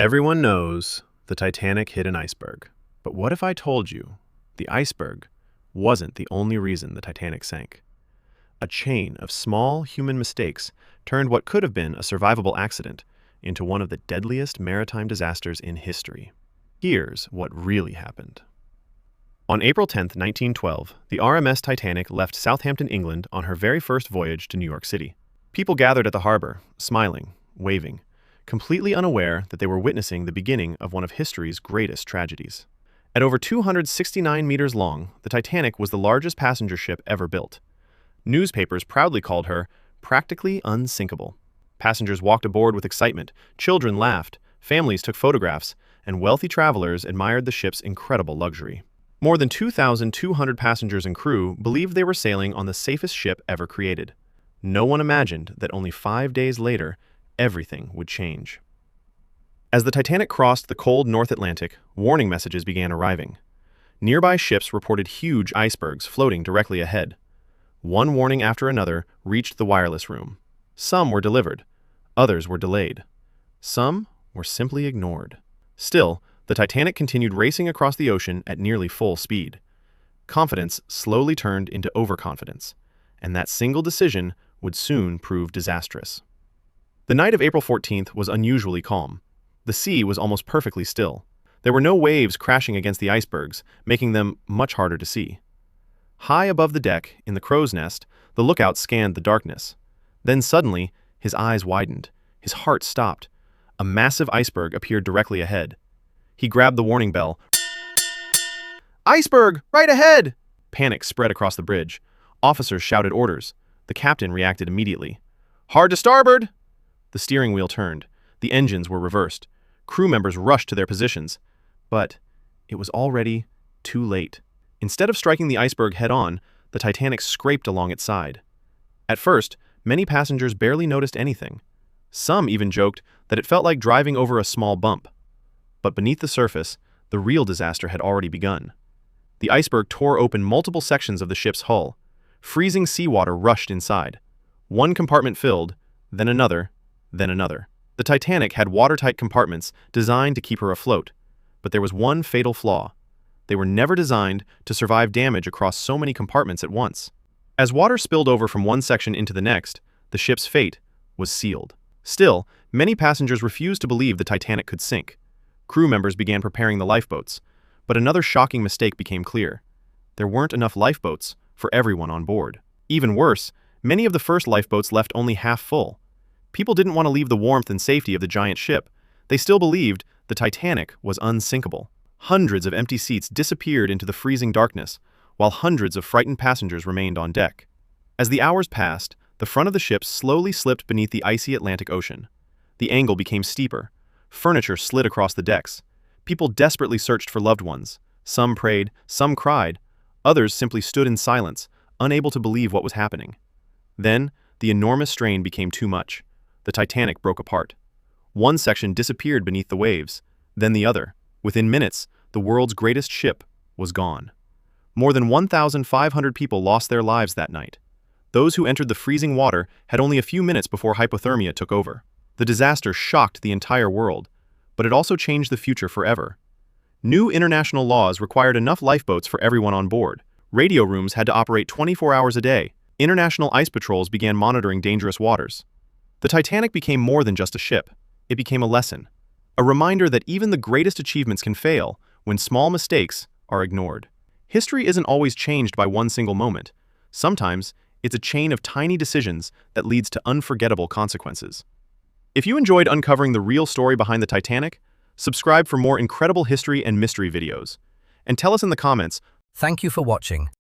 Everyone knows the Titanic hit an iceberg. But what if I told you the iceberg wasn't the only reason the Titanic sank? A chain of small human mistakes turned what could have been a survivable accident into one of the deadliest maritime disasters in history. Here's what really happened. On April 10, 1912, the RMS Titanic left Southampton, England on her very first voyage to New York City. People gathered at the harbor, smiling, waving, completely unaware that they were witnessing the beginning of one of history's greatest tragedies. At over 269 meters long, the Titanic was the largest passenger ship ever built. Newspapers proudly called her practically unsinkable. Passengers walked aboard with excitement, children laughed, families took photographs, and wealthy travelers admired the ship's incredible luxury. More than 2,200 passengers and crew believed they were sailing on the safest ship ever created. No one imagined that only 5 days later, everything would change. As the Titanic crossed the cold North Atlantic, warning messages began arriving. Nearby ships reported huge icebergs floating directly ahead. One warning after another reached the wireless room. Some were delivered, others were delayed. Some were simply ignored. Still, the Titanic continued racing across the ocean at nearly full speed. Confidence slowly turned into overconfidence, and that single decision would soon prove disastrous. The night of April 14th was unusually calm. The sea was almost perfectly still. There were no waves crashing against the icebergs, making them much harder to see. High above the deck, in the crow's nest, the lookout scanned the darkness. Then suddenly, his eyes widened. His heart stopped. A massive iceberg appeared directly ahead. He grabbed the warning bell. "Iceberg! Right ahead!" Panic spread across the bridge. Officers shouted orders. The captain reacted immediately. "Hard to starboard!" The steering wheel turned. The engines were reversed. Crew members rushed to their positions. But it was already too late. Instead of striking the iceberg head-on, the Titanic scraped along its side. At first, many passengers barely noticed anything. Some even joked that it felt like driving over a small bump. But beneath the surface, the real disaster had already begun. The iceberg tore open multiple sections of the ship's hull. Freezing seawater rushed inside. One compartment filled, then another, then another. The Titanic had watertight compartments designed to keep her afloat, but there was one fatal flaw. They were never designed to survive damage across so many compartments at once. As water spilled over from one section into the next, the ship's fate was sealed. Still, many passengers refused to believe the Titanic could sink. Crew members began preparing the lifeboats, but another shocking mistake became clear. There weren't enough lifeboats for everyone on board. Even worse, many of the first lifeboats left only half full. People didn't want to leave the warmth and safety of the giant ship. They still believed the Titanic was unsinkable. Hundreds of empty seats disappeared into the freezing darkness, while hundreds of frightened passengers remained on deck. As the hours passed, the front of the ship slowly slipped beneath the icy Atlantic Ocean. The angle became steeper. Furniture slid across the decks. People desperately searched for loved ones. Some prayed, some cried. Others simply stood in silence, unable to believe what was happening. Then, the enormous strain became too much. The Titanic broke apart. One section disappeared beneath the waves, then the other. Within minutes, the world's greatest ship was gone. More than 1,500 people lost their lives that night. Those who entered the freezing water had only a few minutes before hypothermia took over. The disaster shocked the entire world, but it also changed the future forever. New international laws required enough lifeboats for everyone on board. Radio rooms had to operate 24 hours a day. International ice patrols began monitoring dangerous waters. The Titanic became more than just a ship. It became a lesson. A reminder that even the greatest achievements can fail when small mistakes are ignored. History isn't always changed by one single moment. Sometimes, it's a chain of tiny decisions that leads to unforgettable consequences. If you enjoyed uncovering the real story behind the Titanic, subscribe for more incredible history and mystery videos. And tell us in the comments. Thank you for watching.